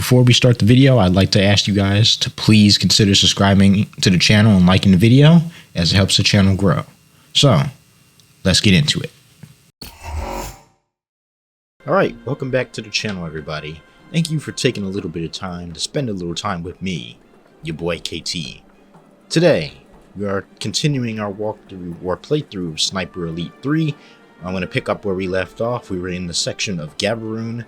before we start the video, I'd like to ask you guys to please consider subscribing to the channel and liking the video, as it helps the channel grow. So, let's get into it. Alright, welcome back to the channel, everybody. Thank you for taking a little bit of time to spend a little time with me, your boy KT. Today, we are continuing our walkthrough or playthrough of Sniper Elite 3. I'm going to pick up where we left off. We were in the section of Gaberoun.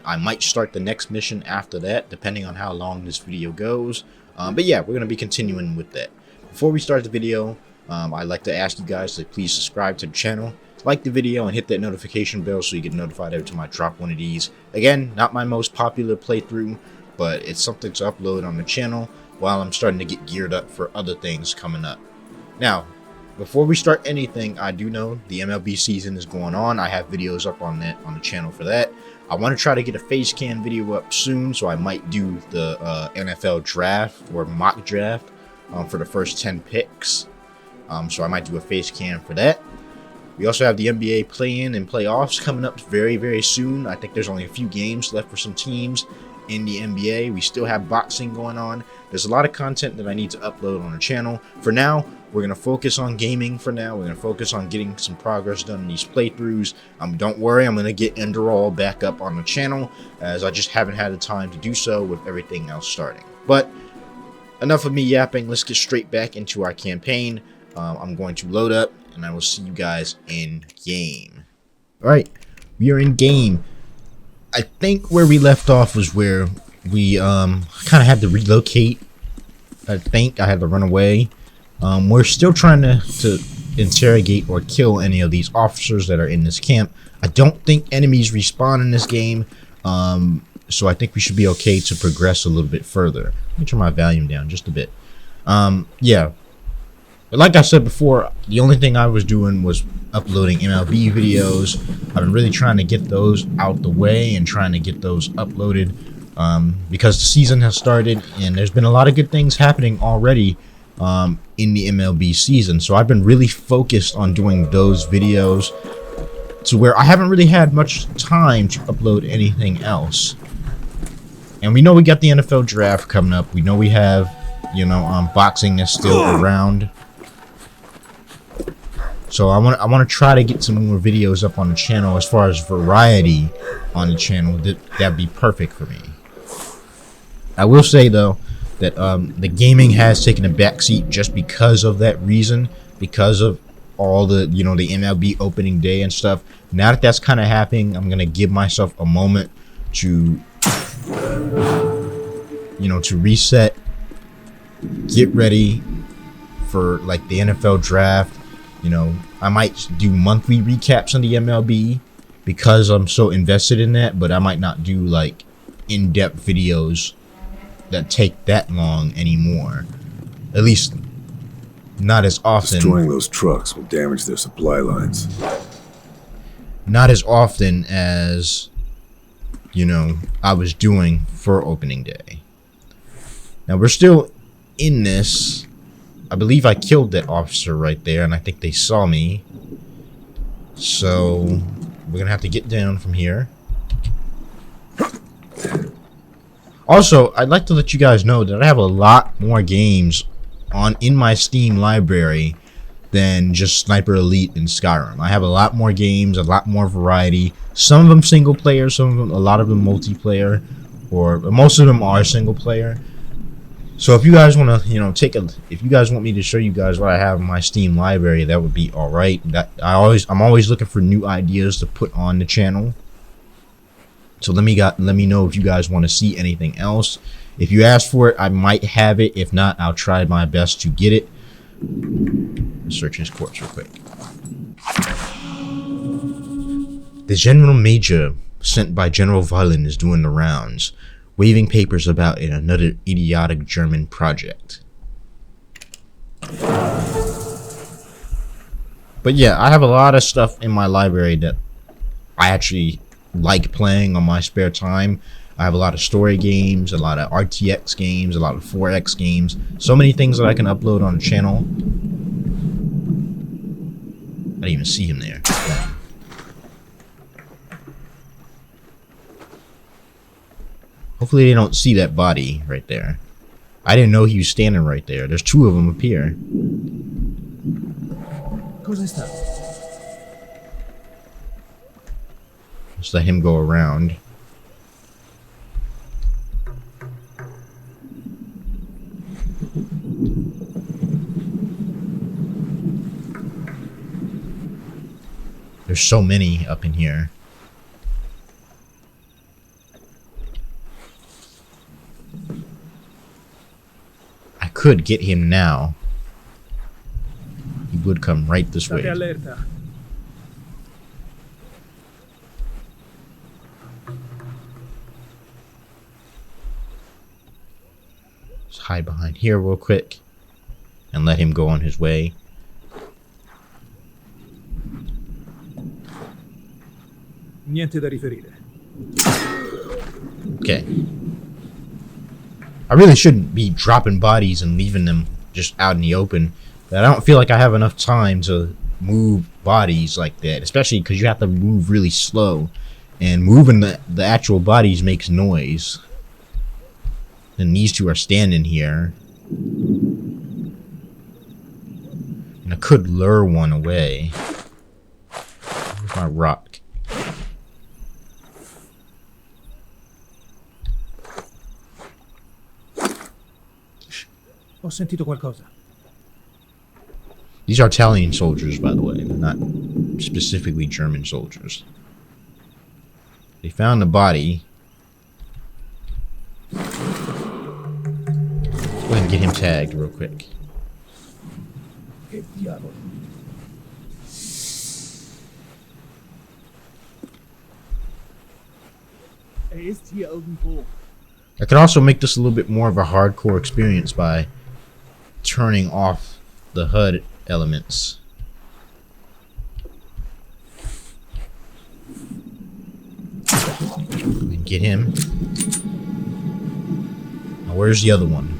I might start the next mission after that, depending on how long this video goes. But yeah, we're going to be continuing with that. Before we start the video, I'd like to ask you guys to please subscribe to the channel, like the video, and hit that notification bell so you get notified every time I drop one of these. Again, not my most popular playthrough, but it's something to upload on the channel while I'm starting to get geared up for other things coming up. Now, before we start anything, I do know the MLB season is going on. I have videos up on that on the channel for that. I want to try to get a face cam video up soon, so I might do the NFL draft or mock draft for the first 10 picks. So I might do a face cam for that. We also have the NBA play-in and playoffs coming up very, very soon. I think there's only a few games left for some teams in the NBA. We still have boxing going on. There's a lot of content that I need to upload on the channel. For now, we're going to focus on gaming for now. We're going to focus on getting some progress done in these playthroughs. Don't worry, I'm going to get Enderall back up on the channel, as I just haven't had the time to do so with everything else starting. But enough of me yapping. Let's get straight back into our campaign. I'm going to load up, and I will see you guys in game. Alright, we are in game. I think where we left off was where we kind of had to relocate. I think I had to run away. We're still trying to interrogate or kill any of these officers that are in this camp. I don't think enemies respawn in this game, so I think we should be okay to progress a little bit further. Let me turn my volume down just a bit. Yeah. But like I said before, the only thing I was doing was uploading MLB videos. I've been really trying to get those out the way and trying to get those uploaded because the season has started and there's been a lot of good things happening already in the MLB season. So I've been really focused on doing those videos to where I haven't really had much time to upload anything else. And we know we got the NFL draft coming up. We know we have, boxing is still around. So I want to try to get some more videos up on the channel. As far as variety on the channel, that'd be perfect for me. I will say though that the gaming has taken a backseat just because of that reason, because of all the the MLB opening day and stuff. Now that that's kind of happening, I'm gonna give myself a moment to to reset, get ready for like the NFL draft. I might do monthly recaps on the MLB because I'm so invested in that, but I might not do like in-depth videos that take that long anymore. At least not as often. Destroying those trucks will damage their supply lines. Not as often as I was doing for opening day. Now we're still in this. I believe I killed that officer right there, and I think they saw me. So we're gonna have to get down from here. Also, I'd like to let you guys know that I have a lot more games in my Steam library than just Sniper Elite and Skyrim. I have a lot more games, a lot more variety. Some of them single player, a lot of them multiplayer, or most of them are single player. So if you guys want to, if you guys want me to show you guys what I have in my Steam library, that would be all right. I'm always looking for new ideas to put on the channel. So let me know if you guys want to see anything else. If you ask for it, I might have it. If not, I'll try my best to get it. Search his corpse real quick. The General Major sent by General Valen is doing the rounds, waving papers about in another idiotic German project. But yeah, I have a lot of stuff in my library that I actually like playing on my spare time. I have a lot of story games, a lot of RTX games, a lot of 4X games. So many things that I can upload on the channel. I didn't even see him there. Hopefully they don't see that body right there. I didn't know he was standing right there. There's two of them up here. Cosa è stato? Just let him go around. There's so many up in here. I could get him now. He would come right this way. State allerta. Just hide behind here real quick and let him go on his way. Niente da riferire. Okay. I really shouldn't be dropping bodies and leaving them just out in the open. But I don't feel like I have enough time to move bodies like that. Especially because you have to move really slow. And moving the actual bodies makes noise. And these two are standing here. And I could lure one away. Where's my rock? Ho sentito qualcosa. These are Italian soldiers, by the way. They're not specifically German soldiers. They found the body. Let's go ahead and get him tagged real quick. Che diavolo. Ist hier irgendwo. I could also make this a little bit more of a hardcore experience by turning off the HUD elements. And get him. Now where's the other one?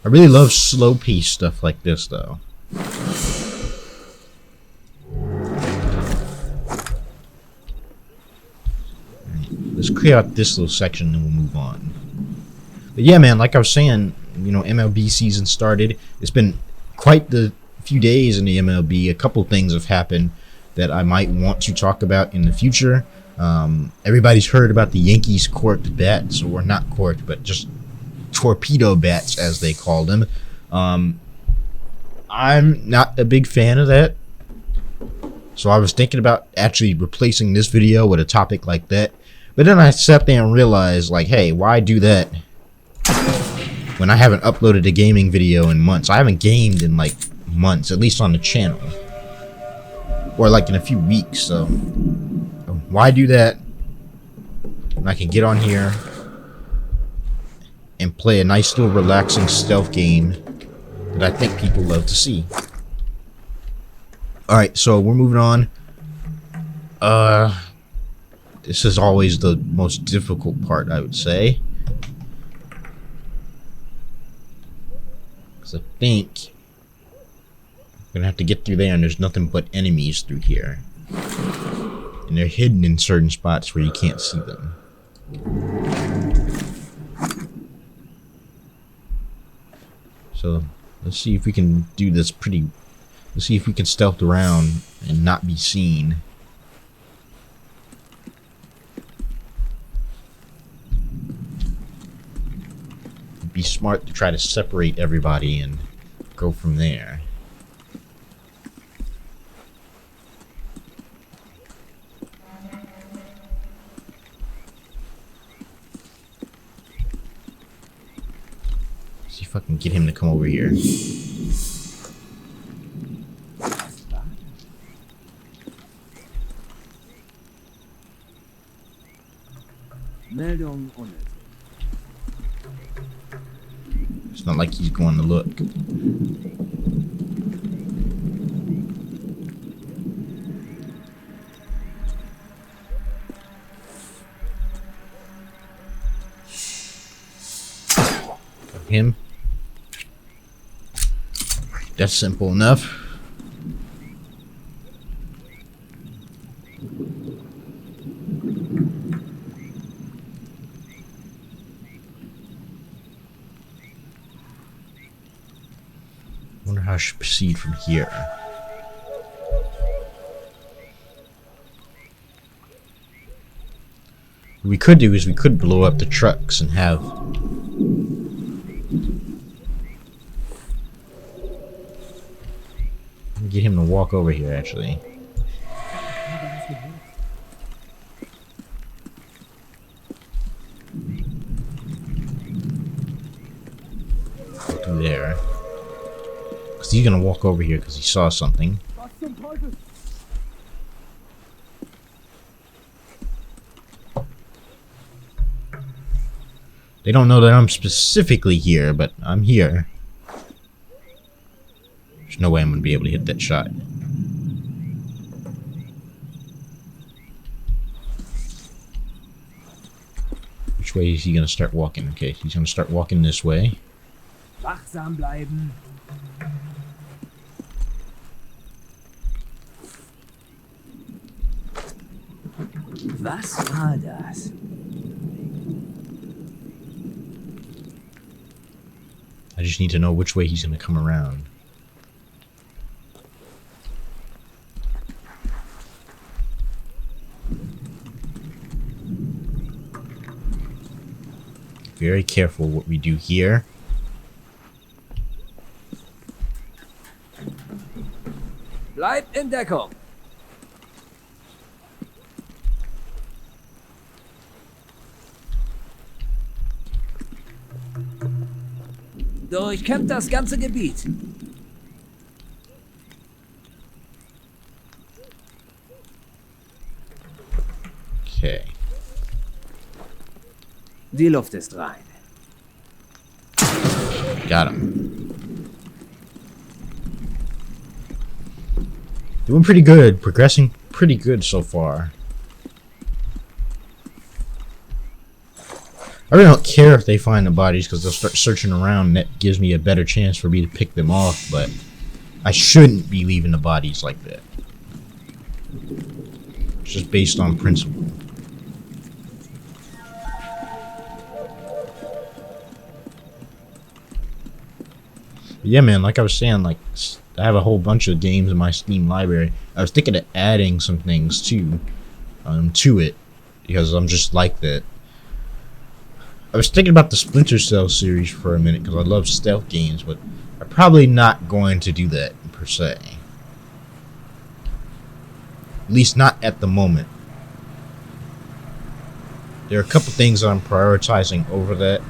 I really love slow pace stuff like this though. Let's clear out this little section and we'll move on. But yeah, man, like I was saying, you know, MLB season started. It's been quite the few days in the MLB. A couple things have happened that I might want to talk about in the future. Everybody's heard about the Yankees corked bats, or not corked, but just torpedo bats, as they call them. I'm not a big fan of that. So I was thinking about actually replacing this video with a topic like that. But then I sat there and realized, like, hey, why do that when I haven't uploaded a gaming video in months? I haven't gamed in, like, months, at least on the channel. Or, like, in a few weeks, so why do that when I can get on here and play a nice little relaxing stealth game that I think people love to see. Alright, so we're moving on. This is always the most difficult part, I would say. Because I think I'm going to have to get through there and there's nothing but enemies through here. And they're hidden in certain spots where you can't see them. So, let's see if we can do this let's see if we can stealth around and not be seen. Be smart to try to separate everybody and go from there. See if I can get him to come over here. Meldung unnötig. It's not like he's going to look. Got him. That's simple enough. should proceed from here. What we could do is we could blow up the trucks and have... get him to walk over here, actually. Through there. Because he's going to walk over here because he saw something. They don't know that I'm specifically here, but I'm here. There's no way I'm going to be able to hit that shot. Which way is he going to start walking? Okay, he's going to start walking this way. Wachsam bleiben. Was war das? I just need to know which way he's going to come around. Very careful what we do here. Bleib in Deckung. Durchkämmt das ganze Gebiet. Okay. Die Luft ist rein. Got him. Doing pretty good. Progressing pretty good so far. I really don't care if they find the bodies because they'll start searching around and that gives me a better chance for me to pick them off, but I shouldn't be leaving the bodies like that. It's just based on principle. But yeah, man, like I was saying, like I have a whole bunch of games in my Steam library. I was thinking of adding some things too, to it because I'm just like that. I was thinking about the Splinter Cell series for a minute because I love stealth games, but I'm probably not going to do that per se. At least not at the moment. There are a couple things that I'm prioritizing over that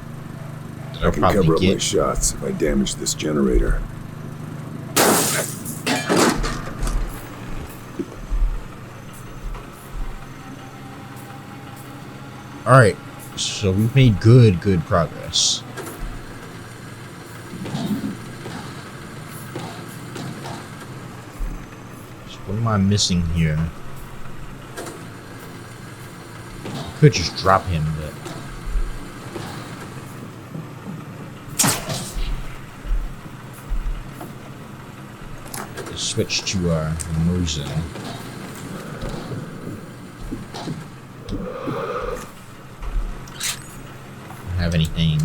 I I'll can cover probably up my get. shots if I damage this generator. Alright, so we've made good progress. So what am I missing here? I could just drop him, but let's switch to our Mosin. Have anything.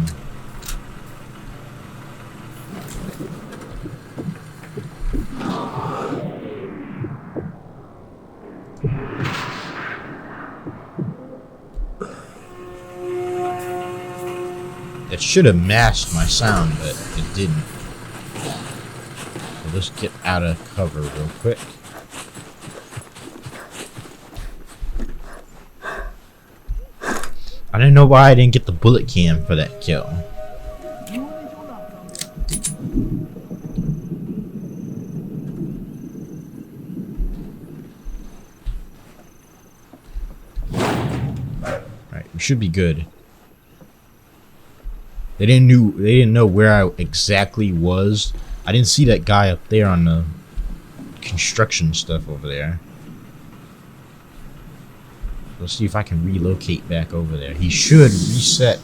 It should have masked my sound, but it didn't. So let's get out of cover real quick. I didn't know why I didn't get the bullet cam for that kill. Alright, we should be good. They didn't know where I exactly was. I didn't see that guy up there on the construction stuff over there. Let's see if I can relocate back over there. He should reset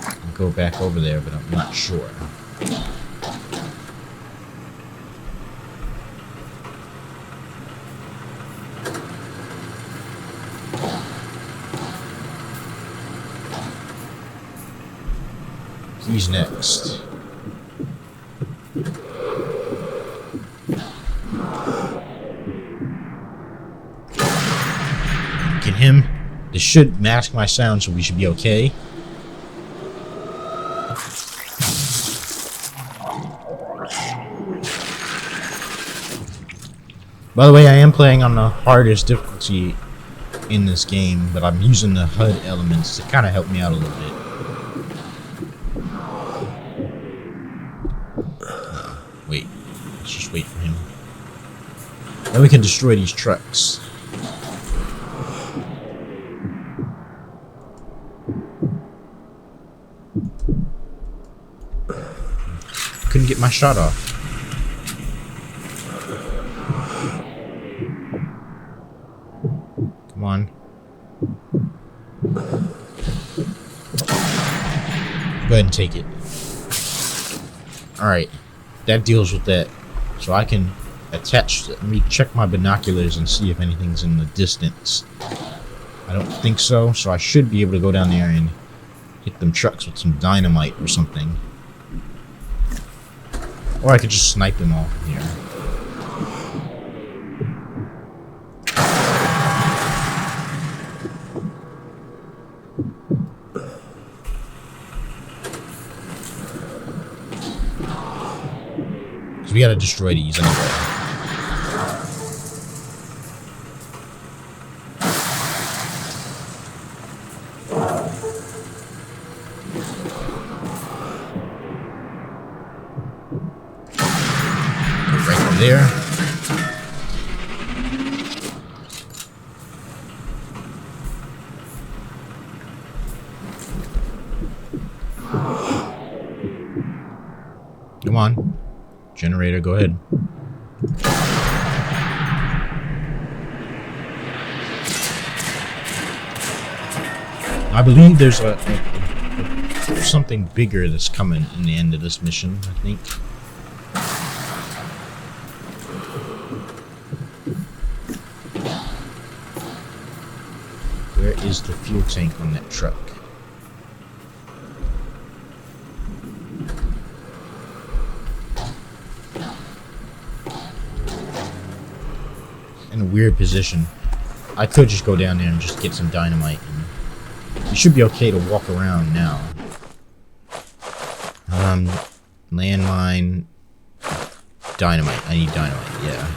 and go back over there, but I'm not sure. He's next. Get him. This should mask my sound, so we should be okay. By the way, I am playing on the hardest difficulty in this game, but I'm using the HUD elements to kind of help me out a little bit. Wait. Let's just wait for him. Then we can destroy these trucks. Couldn't get my shot off. Come on. Go ahead and take it. Alright. That deals with that. So I can attach... Let me check my binoculars and see if anything's in the distance. I don't think so. So I should be able to go down there and hit them trucks with some dynamite or something. Or I could just snipe them all from here. We gotta destroy these anyway. Right over there. Come on. Generator, go ahead. I believe there's something bigger that's coming in the end of this mission, I think. Where is the fuel tank on that truck? In a weird position. I could just go down there and just get some dynamite. And we should be okay to walk around now. Landmine. Dynamite. I need dynamite, yeah.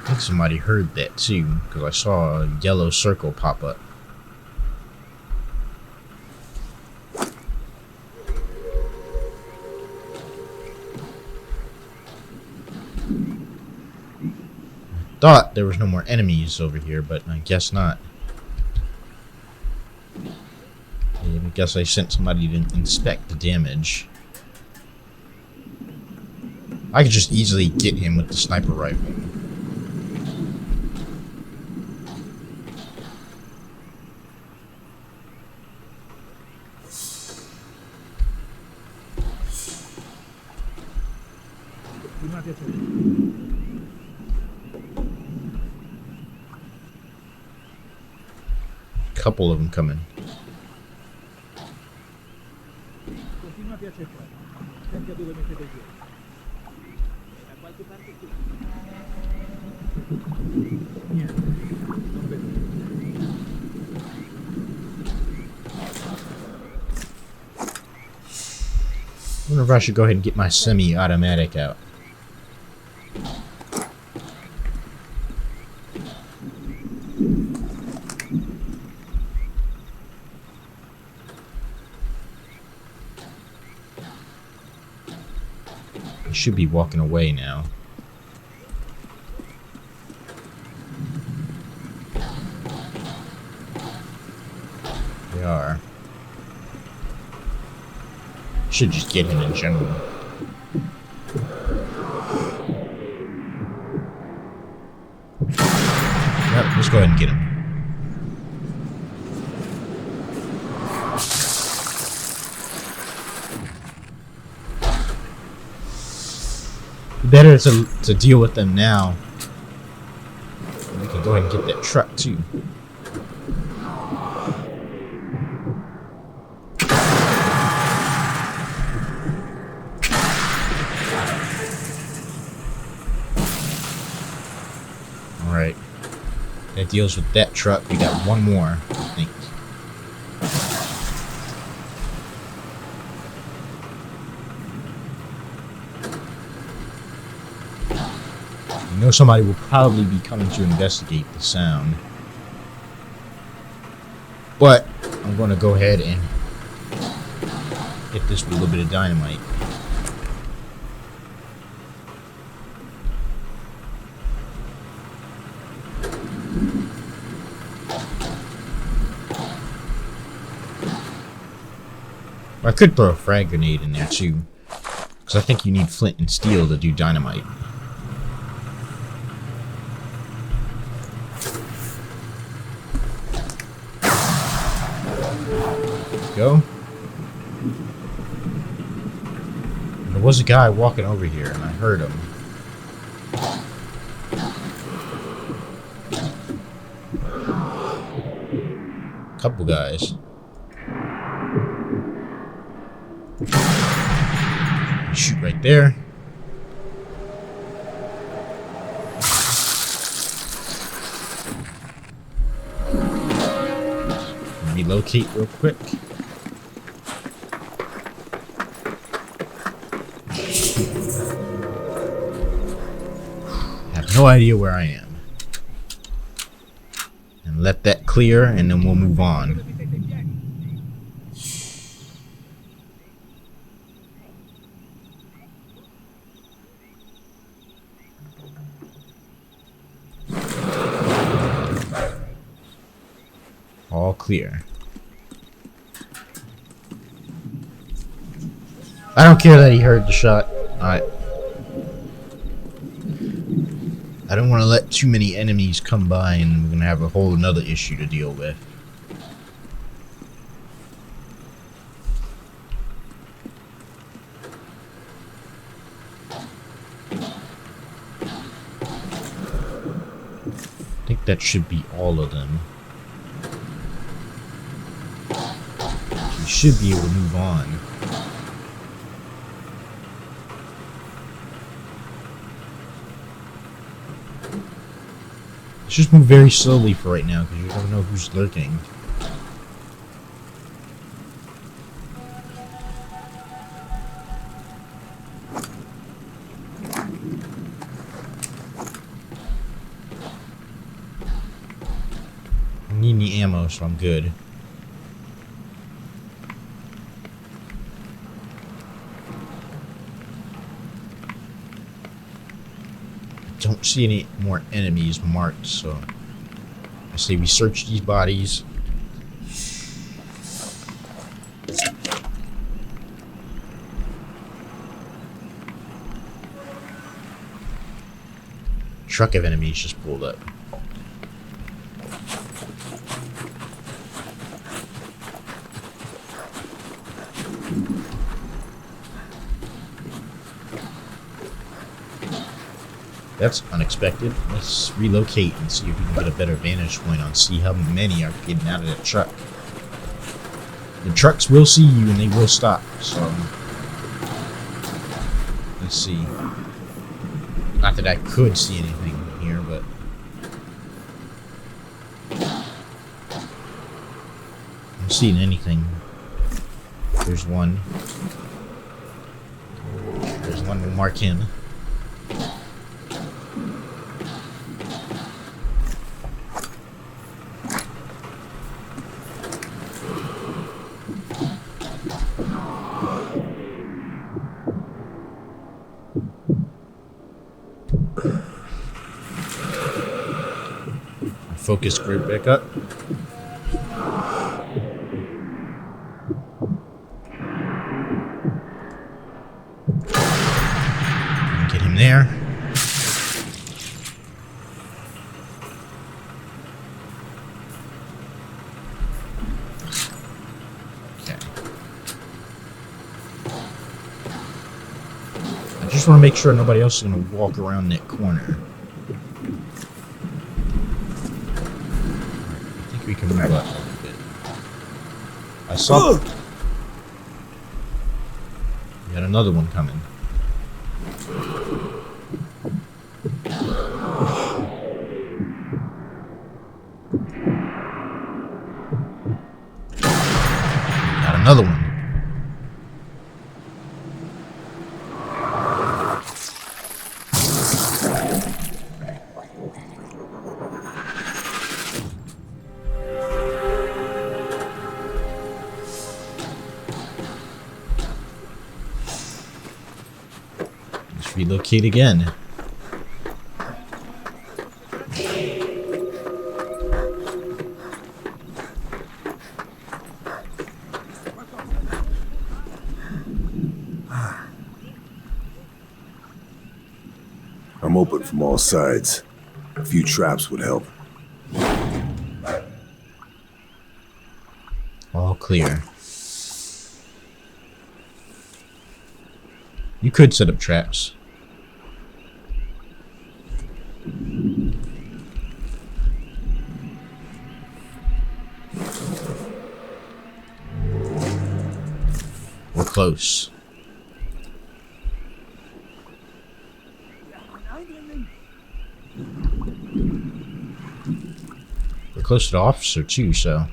I think somebody heard that too, because I saw a yellow circle pop up. Thought there was no more enemies over here, but I guess not. I guess I sent somebody to inspect the damage. I could just easily get him with the sniper rifle. Couple of them coming. I wonder if I should go ahead and get my semi-automatic out. I should be walking away now. They are. Should just get him in general. Yep, let's go ahead and get him. Better to deal with them now. We can go ahead and get that truck too. that deals with that truck. We got one more, I think. I know somebody will probably be coming to investigate the sound. But I'm going to go ahead and hit this with a little bit of dynamite. I could throw a frag grenade in there too, because I think you need flint and steel to do dynamite. Go. And there was a guy walking over here, and I heard him. Couple guys. Shoot right there. Relocate real quick. Have no idea where I am. And let that clear, and then we'll move on. All clear. I don't care that he heard the shot. I don't want to let too many enemies come by and we're going to have a whole another issue to deal with. I think that should be all of them. We should be able to move on. Let's just move very slowly for right now, because you don't know who's lurking. I don't need any ammo, so I'm good. Don't see any more enemies marked, so I say we search these bodies. Truck of enemies just pulled up. That's unexpected. Let's relocate and see if we can get a better vantage point on see how many are getting out of that truck. The trucks will see you and they will stop, so let's see. Not that I could see anything here, but I'm seeing anything. There's one. There's one, we'll mark him. Focus group back up. Get him there. Okay. I just want to make sure nobody else is going to walk around that corner. We can move up a little bit. I saw. We got another one coming. relocate again. I'm open from all sides. A few traps would help. All clear. You could set up traps. We're close. We're close to the officer too, so.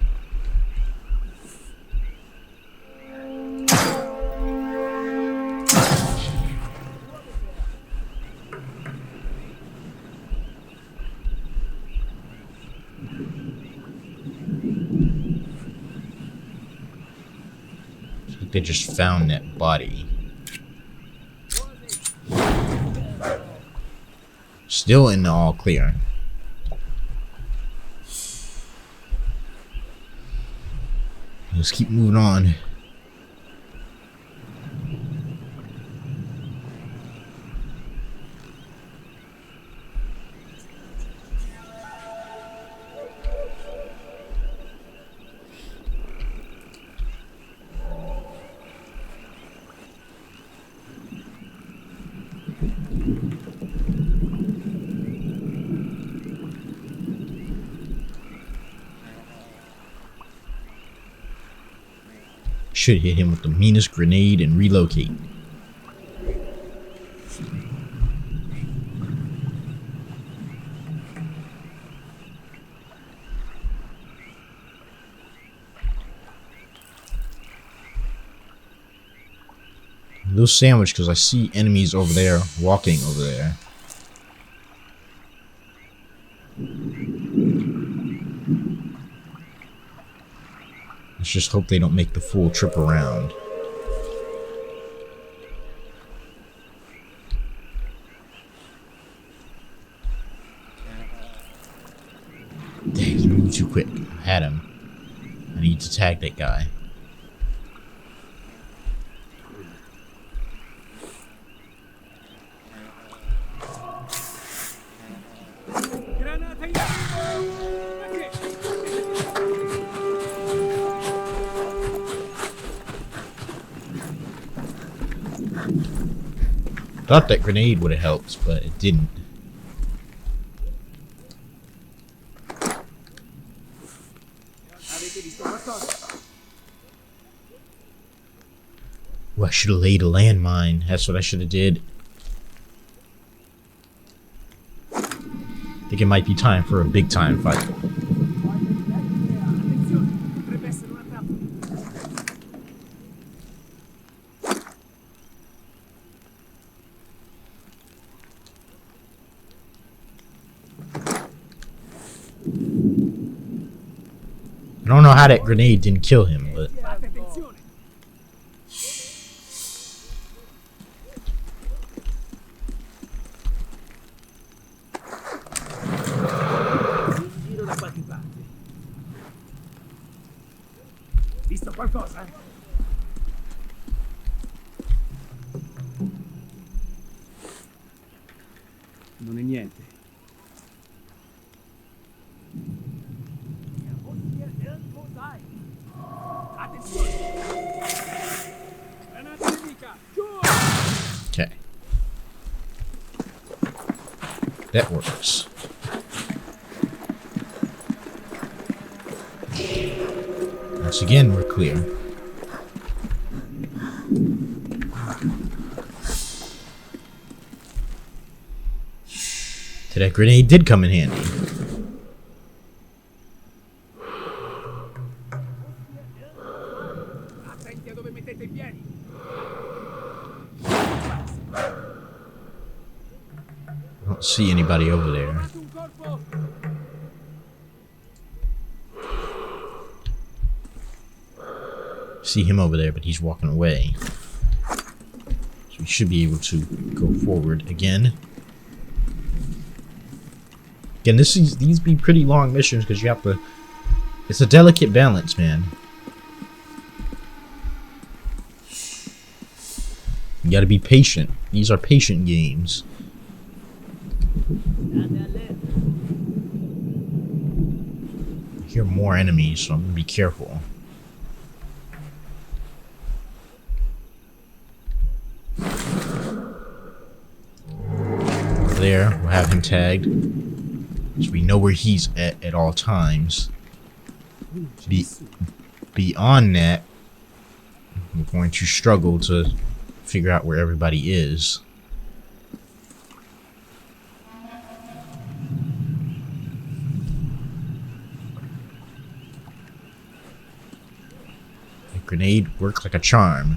They just found that body. Still in the all clear. Let's keep moving on. Should hit him with the meanest grenade and relocate. A little sandwich because I see enemies over there walking over there. Let's just hope they don't make the full trip around. Dang, he moved too quick. I had him. I need to tag that guy. Thought that grenade would have helped, but it didn't. Ooh, I should have laid a landmine. That's what I should have did. I think it might be time for a big time fight. I don't know how that grenade didn't kill him, but Visto qualcosa? Non è niente. okay. That works. Once again, we're clear. So that grenade did come in handy. Attenti a dove mettete i piedi. I don't see anybody over there. Un colpo. See him over there, but he's walking away. So we should be able to go forward again. Again, these be pretty long missions because you have to. It's a delicate balance, man. You gotta be patient. These are patient games. I hear more enemies, so I'm gonna be careful. There, we'll have him tagged. So we know where he's at all times. Beyond that, we're going to struggle to figure out where everybody is. A grenade works like a charm.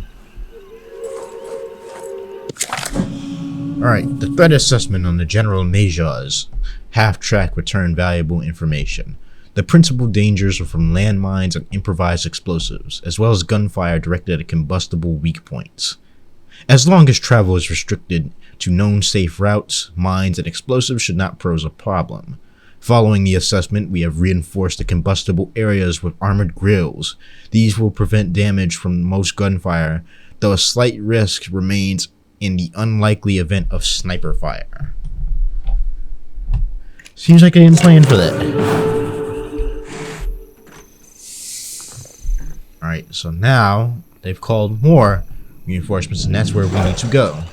Alright, the threat assessment on the general measures. Half-track return valuable information. The principal dangers are from landmines and improvised explosives, as well as gunfire directed at combustible weak points. As long as travel is restricted to known safe routes, mines and explosives should not pose a problem. Following the assessment, we have reinforced the combustible areas with armored grills. These will prevent damage from most gunfire, though a slight risk remains in the unlikely event of sniper fire. Seems like I didn't plan for that. Alright, so now they've called more reinforcements, and that's where we need to go.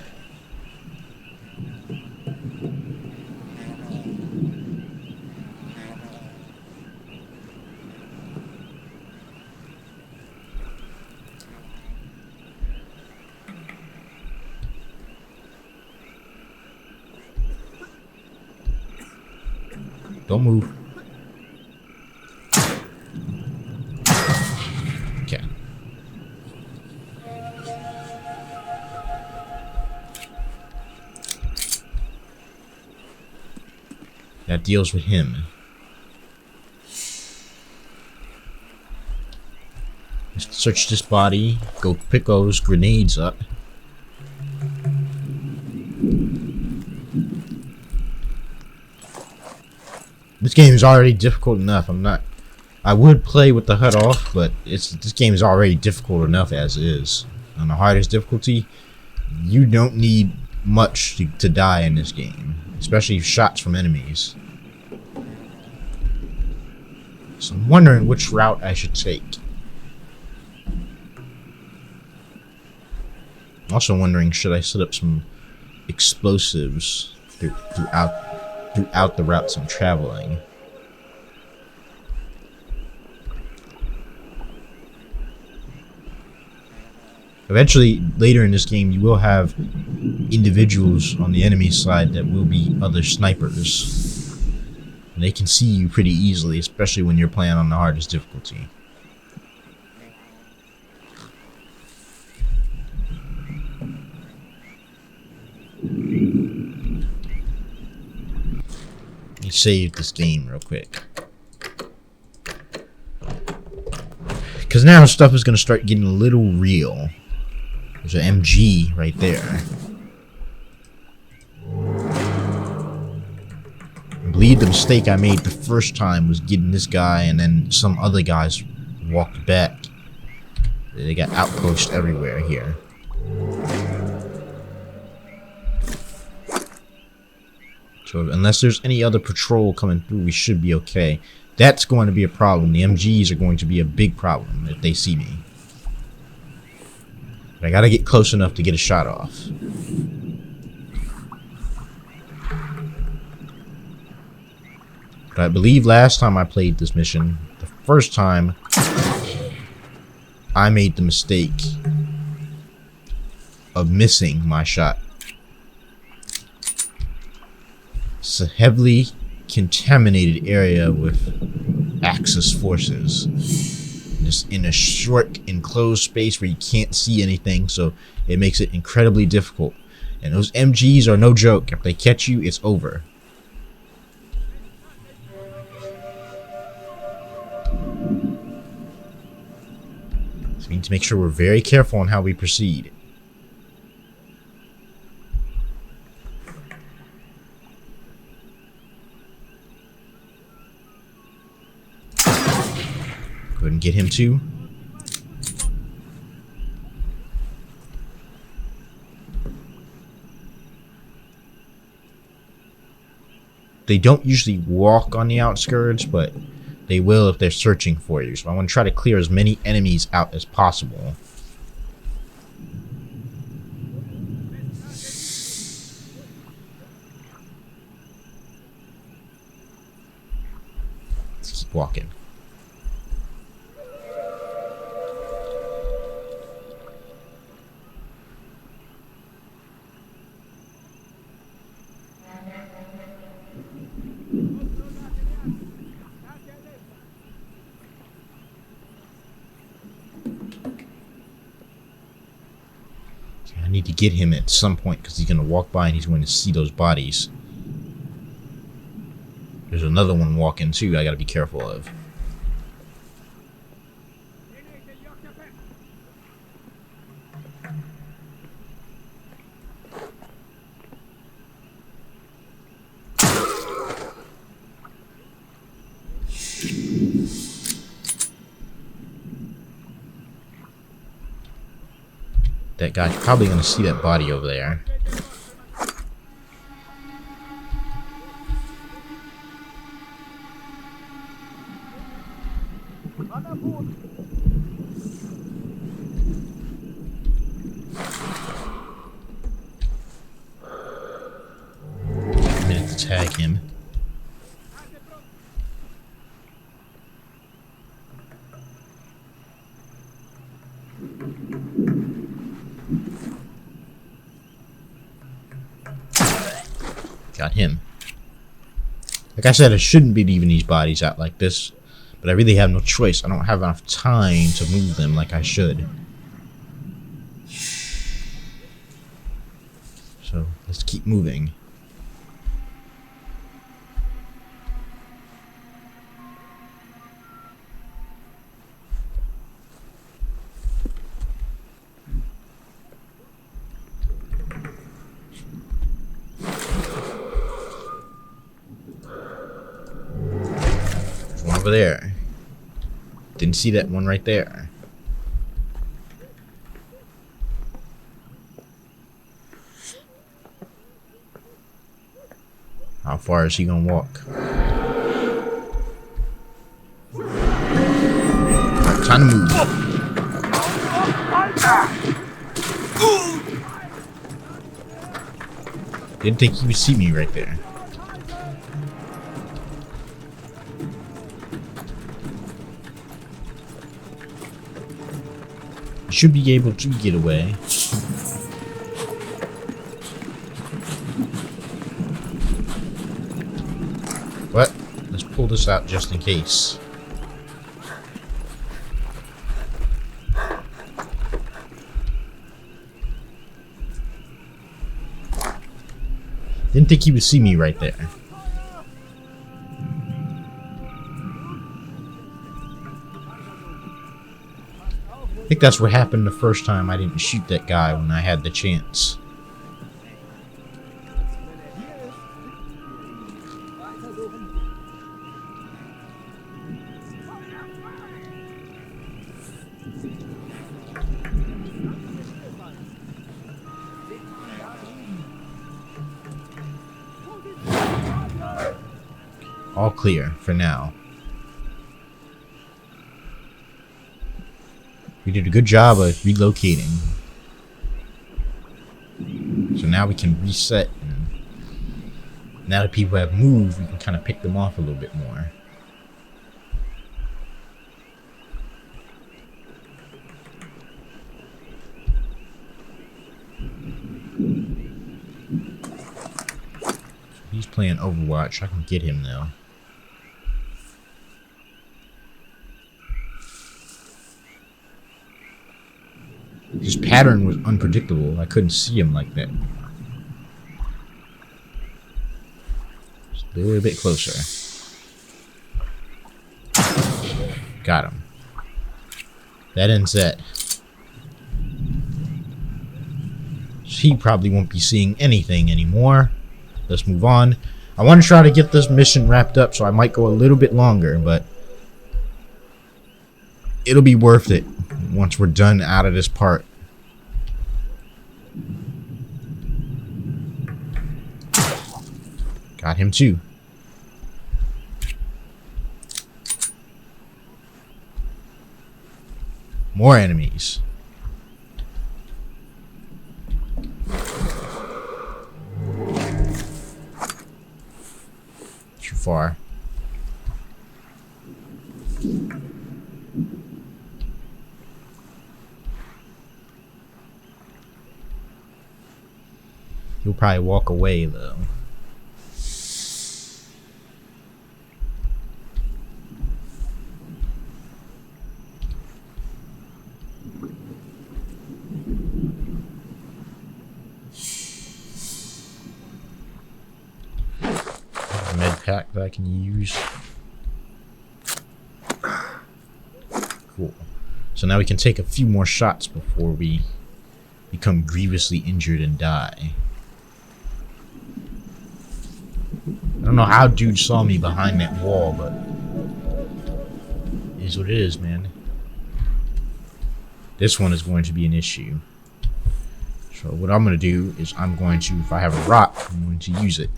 Don't move. Okay. That deals with him. Let's search this body. Go pick those grenades up. This game is already difficult enough. I would play with the HUD off, but this game is already difficult enough as is. On the hardest difficulty, you don't need much to die in this game, especially shots from enemies. So I'm wondering which route I should take. I'm also wondering, should I set up some explosives throughout the routes I'm traveling? Eventually, later in this game, you will have individuals on the enemy side that will be other snipers. And they can see you pretty easily, especially when you're playing on the hardest difficulty. Let me save this game real quick. Because now stuff is going to start getting a little real. There's an MG right there. I believe the mistake I made the first time was getting this guy, and then some other guys walked back. They got outposts everywhere here. So unless there's any other patrol coming through, we should be okay. That's going to be a problem. The MGs are going to be a big problem if they see me. But I gotta get close enough to get a shot off. But I believe last time I played this mission, the first time, I made the mistake of missing my shot. It's a heavily contaminated area with Axis forces. Just in a short enclosed space where you can't see anything, so it makes it incredibly difficult. And those MGs are no joke. If they catch you, it's over. So we need to make sure we're very careful on how we proceed. ahead and get him too. They don't usually walk on the outskirts, but they will if they're searching for you. So I want to try to clear as many enemies out as possible. Let's keep walking. I need to get him at some point because he's going to walk by and he's going to see those bodies. There's another one walking too I got to be careful of. That guy's probably going to see that body over there. Take a minute to tag him. Got him. Like I said, I shouldn't be leaving these bodies out like this, but I really have no choice. I don't have enough time to move them like I should. So let's keep moving. Over there. Didn't see that one right there. How far is he gonna walk? Right, time to move. Didn't think he would see me right there. Should be able to get away. But let's pull this out just in case. Didn't think he would see me right there. I think that's what happened the first time I didn't shoot that guy when I had the chance. All clear for now. We did a good job of relocating. So now we can reset. And now that people have moved, we can kind of pick them off a little bit more. So he's playing Overwatch. I can get him though. His pattern was unpredictable. I couldn't see him like that. Just a little bit closer. Got him. That ends that. He probably won't be seeing anything anymore. Let's move on. I want to try to get this mission wrapped up, so I might go a little bit longer, but it'll be worth it once we're done out of this part. Got him too. More enemies. Too far. He'll probably walk away though. Med pack that I can use. Cool. So now we can take a few more shots before we become grievously injured and die. I don't know how dude saw me behind that wall, but it is what it is, man. This one is going to be an issue. So what I'm going to do is I'm going to, if I have a rock, I'm going to use it.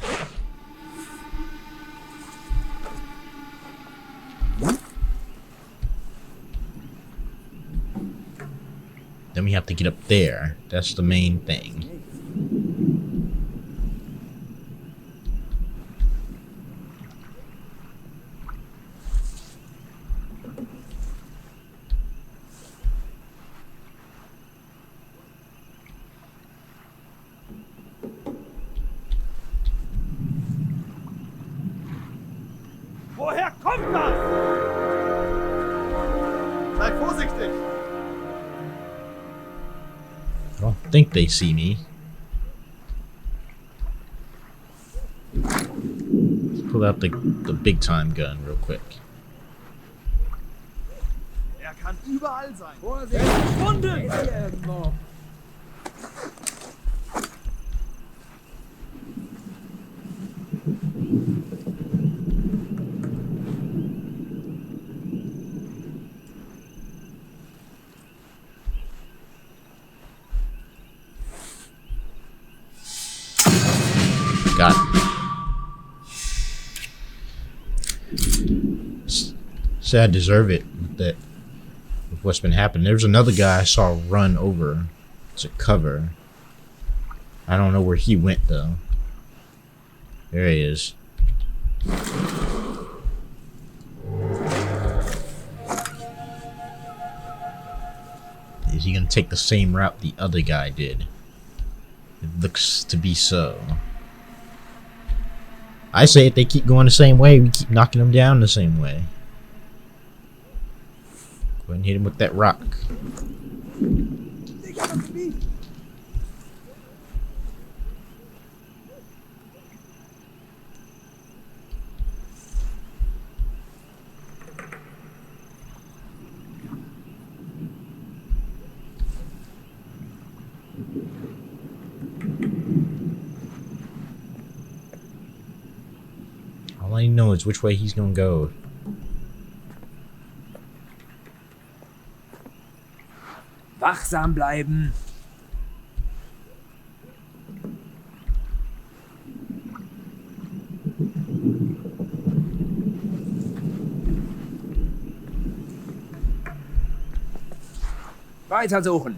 Then we have to get up there. That's the main thing. Woher kommt das? Sei vorsichtig! I don't think they see me. Let's pull out the big time gun real quick. Er kann überall sein. Vorsicht! Wunden! Got it. Say I deserve it with that, with what's been happening. There's another guy I saw run over to cover. I don't know where he went though. There he is. Is he gonna take the same route the other guy did? It looks to be so. I say if they keep going the same way, we keep knocking them down the same way. Go ahead and hit him with that rock. All I know is which way he's gonna go. Wachsam bleiben! Weitersuchen!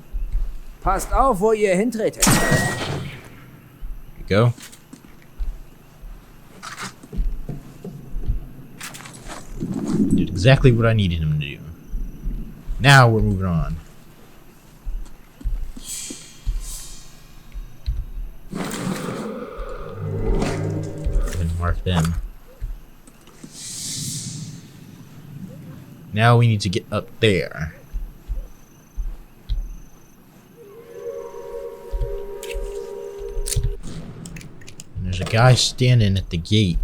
Passt auf, wo ihr hintretet! There you go. Did exactly what I needed him to do. Now we're moving on. Go ahead and mark them. Now we need to get up there. And there's a guy standing at the gate.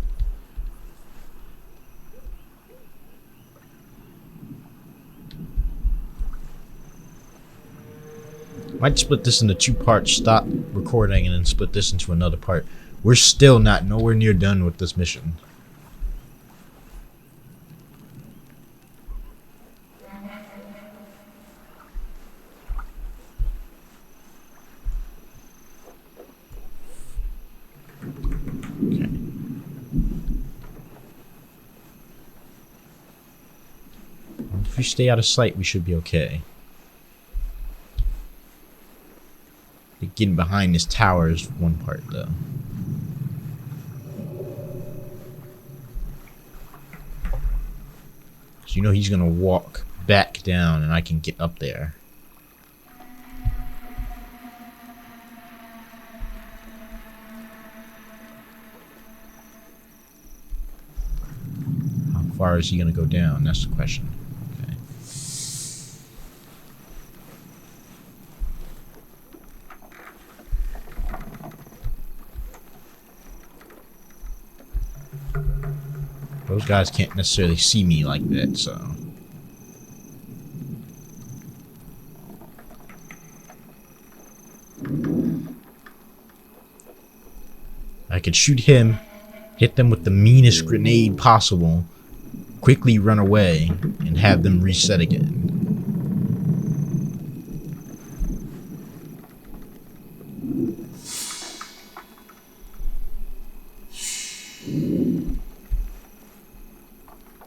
Might split this into two parts, stop recording, and then split this into another part. We're still not nowhere near done with this mission. If we stay out of sight, we should be okay. Getting behind this tower is one part, though. So you know he's gonna walk back down, and I can get up there. How far is he gonna go down? That's the question. Okay. Those guys can't necessarily see me like that, so... I could shoot him, hit them with the meanest grenade possible, quickly run away, and have them reset again.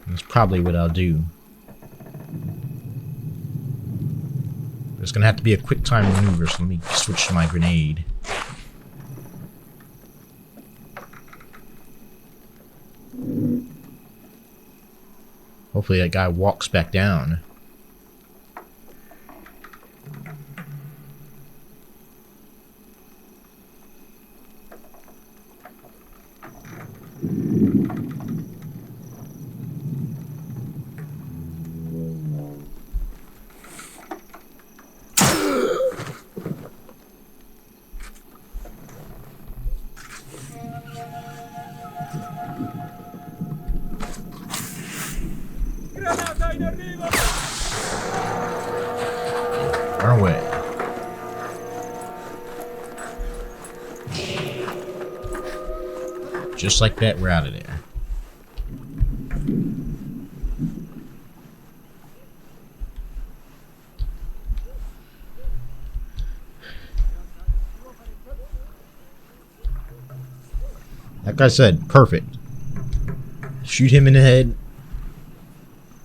That's probably what I'll do. There's gonna have to be a quick time maneuver, so let me switch to my grenade. Hopefully that guy walks back down. Run away. Just like that, we're out of there. Like I said, perfect. Shoot him in the head.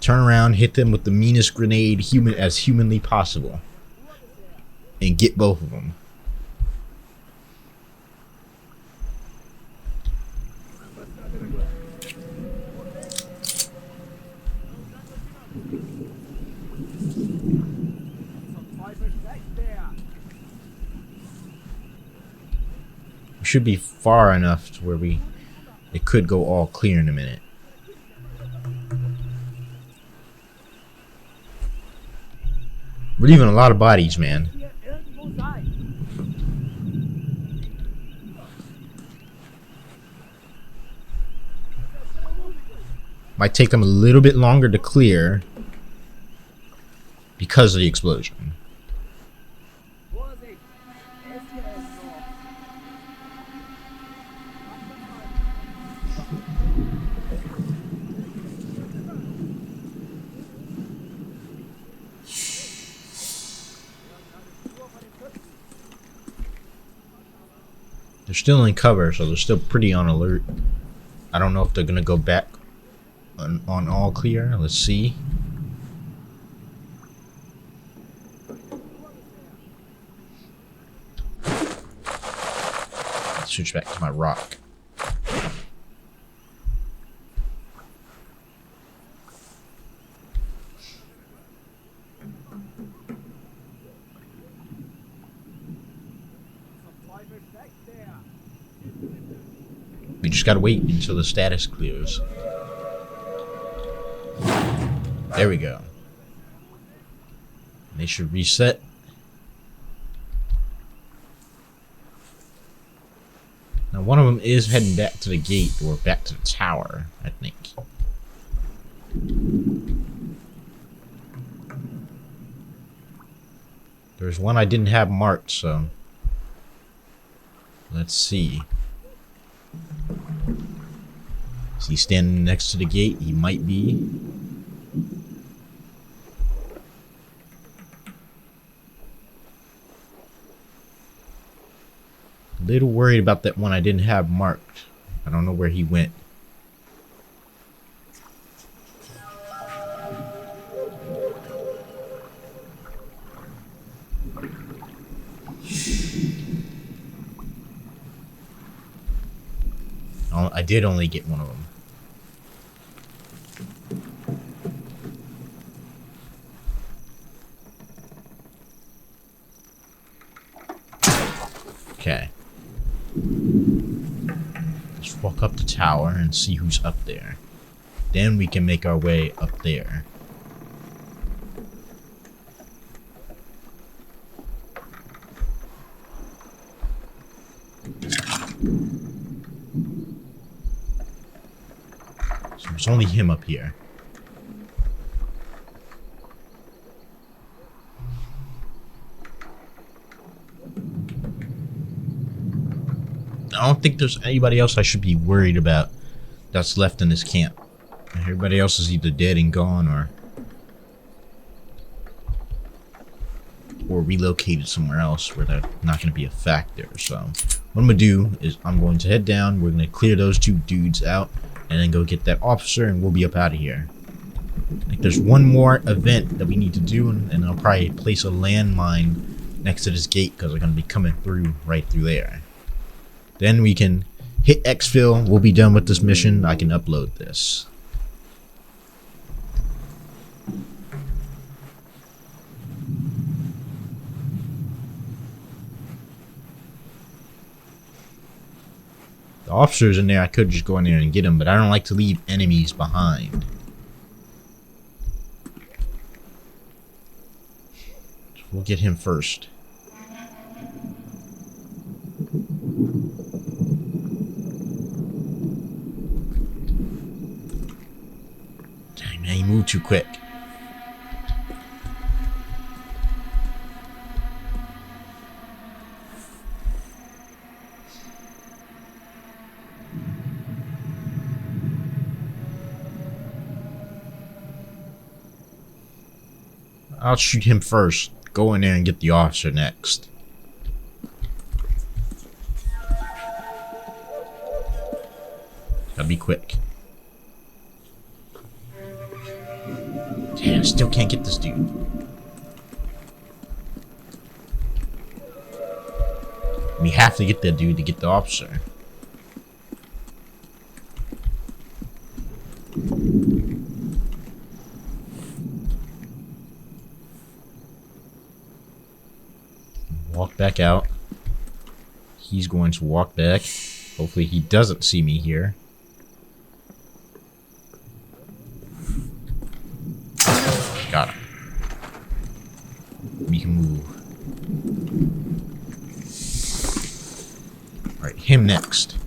Turn around, hit them with the meanest grenade humanly possible. And get both of them. We should be far enough to where it could go all clear in a minute. We're leaving a lot of bodies, man. Might take them a little bit longer to clear because of the explosion. They're still in cover, so they're still pretty on alert. I don't know if they're gonna go back on all clear. Let's see. Switch back to my rock. We just gotta wait until the status clears. There we go. They should reset. Now one of them is heading back to the gate or back to the tower, I think. There's one I didn't have marked, so let's see. Is he standing next to the gate? He might be. A little worried about that one I didn't have marked. I don't know where he went. I did only get one of them. Okay. Let's walk up the tower and see who's up there. Then we can make our way up there. So there's only him up here. I don't think there's anybody else I should be worried about that's left in this camp. Everybody else is either dead and gone or relocated somewhere else where they're not going to be a factor. So what I'm going to do is I'm going to head down. We're going to clear those two dudes out and then go get that officer, and we'll be up out of here. Like, there's one more event that we need to do, and I'll probably place a landmine next to this gate because they're going to be coming through right through there. Then we can hit exfil. We'll be done with this mission. I can upload this. The officers in there, I could just go in there and get them, but I don't like to leave enemies behind. So we'll get him first. Dang, man, he moved too quick. I'll shoot him first. Go in there and get the officer next. Gotta be quick. Damn, I still can't get this dude. We have to get that dude to get the officer. Walk back out. He's going to walk back. Hopefully he doesn't see me here. Got him. We can move. Alright, him next.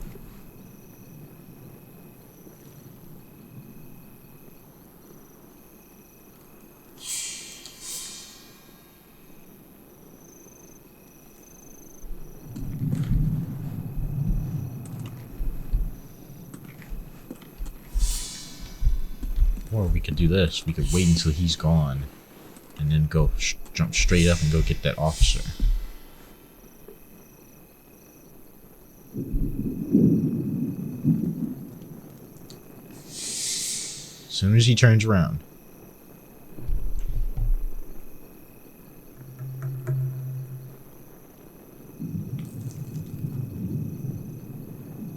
Or we could do this. We could wait until he's gone and then go jump straight up and go get that officer. As soon as he turns around.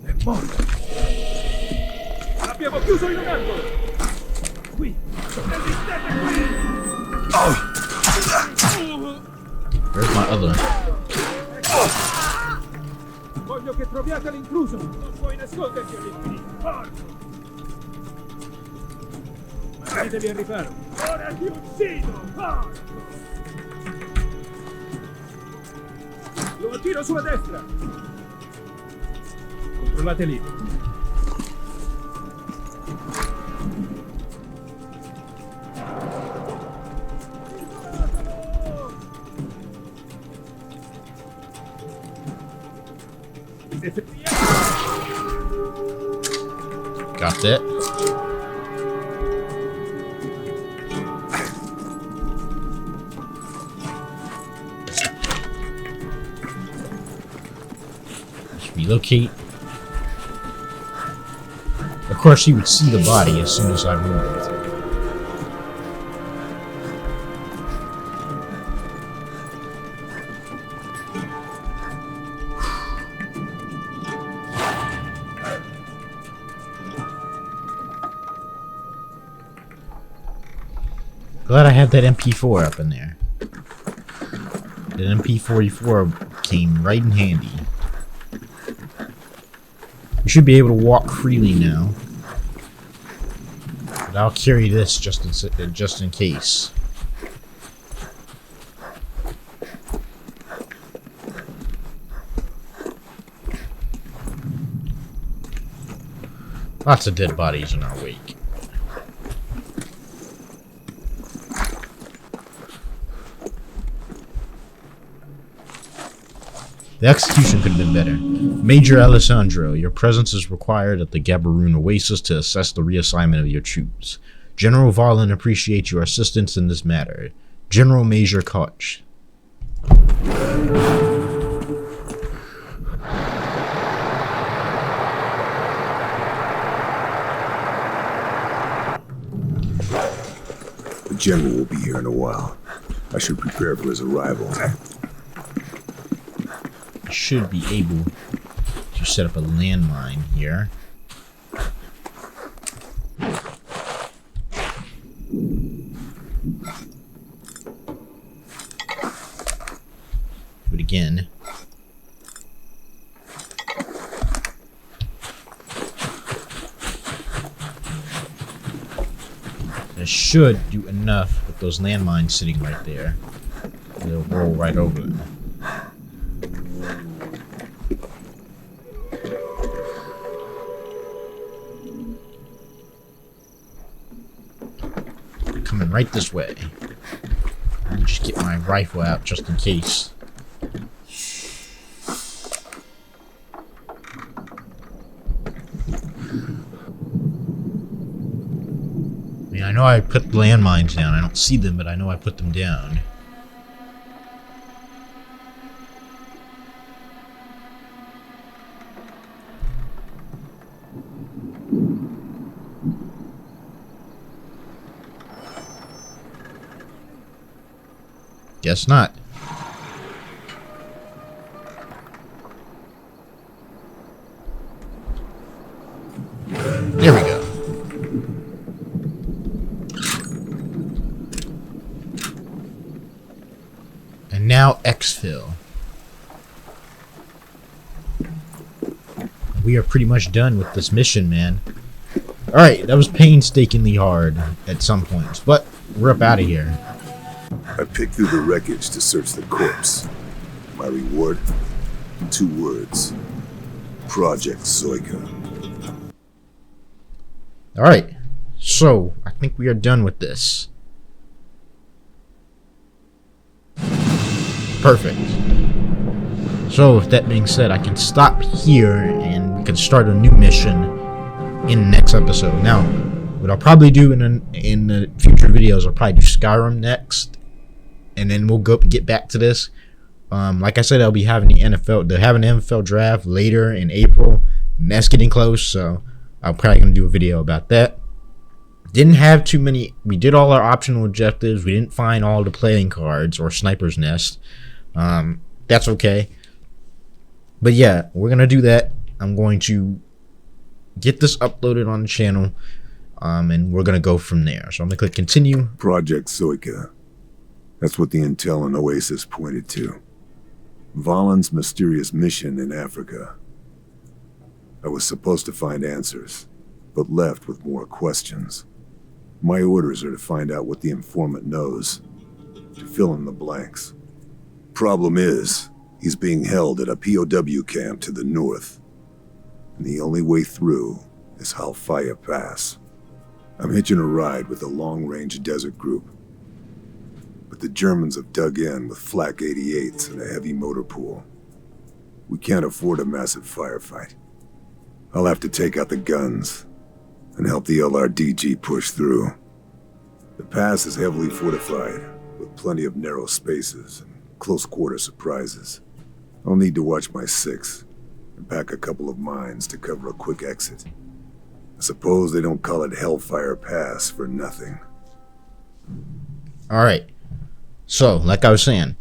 È morto. Abbiamo chiuso in un angolo. Qui. Resistete qui. Where's my other? Voglio che troviate l'intruso. Non puoi nasconderti all'infinito. Porco. Mettetevi al riparo. Ora ti uccido. Porco. Lo attiro sulla destra. Controllate lì. Got that. Let's relocate. Of course, he would see the body as soon as I moved. Glad I had that MP4 up in there. That MP44 came right in handy. We should be able to walk freely now. But I'll carry this just in case. Lots of dead bodies in our wake. The execution could have been better. Major Alessandro, your presence is required at the Gaberoun Oasis to assess the reassignment of your troops. General Varlin appreciates your assistance in this matter. General Major Koch. The general will be here in a while. I should prepare for his arrival. I should be able to set up a landmine here. Do it again. That should do enough with those landmines sitting right there. They'll roll right over them. Coming right this way. Let me just get my rifle out just in case. I mean, I know I put landmines down. I don't see them, but I know I put them down. Guess not. There we go. And now exfil. We are pretty much done with this mission, man. Alright, that was painstakingly hard at some points, but we're up out of here. I picked through the wreckage to search the corpse. My reward? 2 words. Project Zoika. Alright, so I think we are done with this. Perfect. So with that being said, I can stop here and we can start a new mission in the next episode. Now, what I'll probably do in the future videos, I'll probably do Skyrim next. And then we'll get back to this. Like I said, I'll be having the NFL. They're having an NFL draft later in April, and that's getting close. So I'm probably gonna do a video about that. Didn't have too many. We did all our optional objectives. We didn't find all the playing cards or sniper's nest. That's okay. But yeah, we're gonna do that. I'm going to get this uploaded on the channel, and we're gonna go from there. So I'm gonna click continue. Project Zoika. That's what the intel on Oasis pointed to. Valen's mysterious mission in Africa. I was supposed to find answers, but left with more questions. My orders are to find out what the informant knows, to fill in the blanks. Problem is, he's being held at a POW camp to the north, and the only way through is Halfaya Pass. I'm hitching a ride with a long-range desert group, but the Germans have dug in with flak 88s and a heavy motor pool. We can't afford a massive firefight. I'll have to take out the guns and help the LRDG push through. The pass is heavily fortified, with plenty of narrow spaces and close-quarter surprises. I'll need to watch my 6 and pack a couple of mines to cover a quick exit. I suppose they don't call it Hellfire Pass for nothing. Alright. So, like I was saying,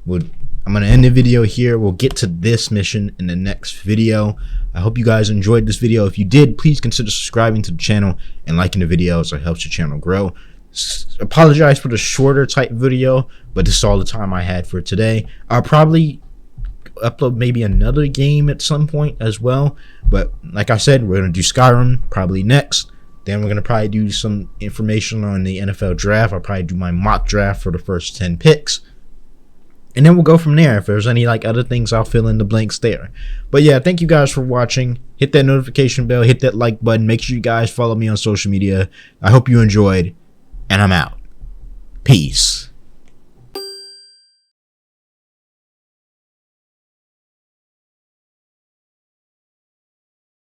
I'm going to end the video here. We'll get to this mission in the next video. I hope you guys enjoyed this video. If you did, please consider subscribing to the channel and liking the video so it helps the channel grow. Apologize for the shorter type video, but this is all the time I had for today. I'll probably upload maybe another game at some point as well, but like I said, we're gonna do Skyrim probably next. Then we're gonna probably do some information on the NFL draft. I'll probably do my mock draft for the first 10 picks, and then we'll go from there. If there's any like other things, I'll fill in the blanks there. But yeah, thank you guys for watching. Hit that notification bell, hit that like button, make sure you guys follow me on social media. I hope you enjoyed, and I'm out. Peace.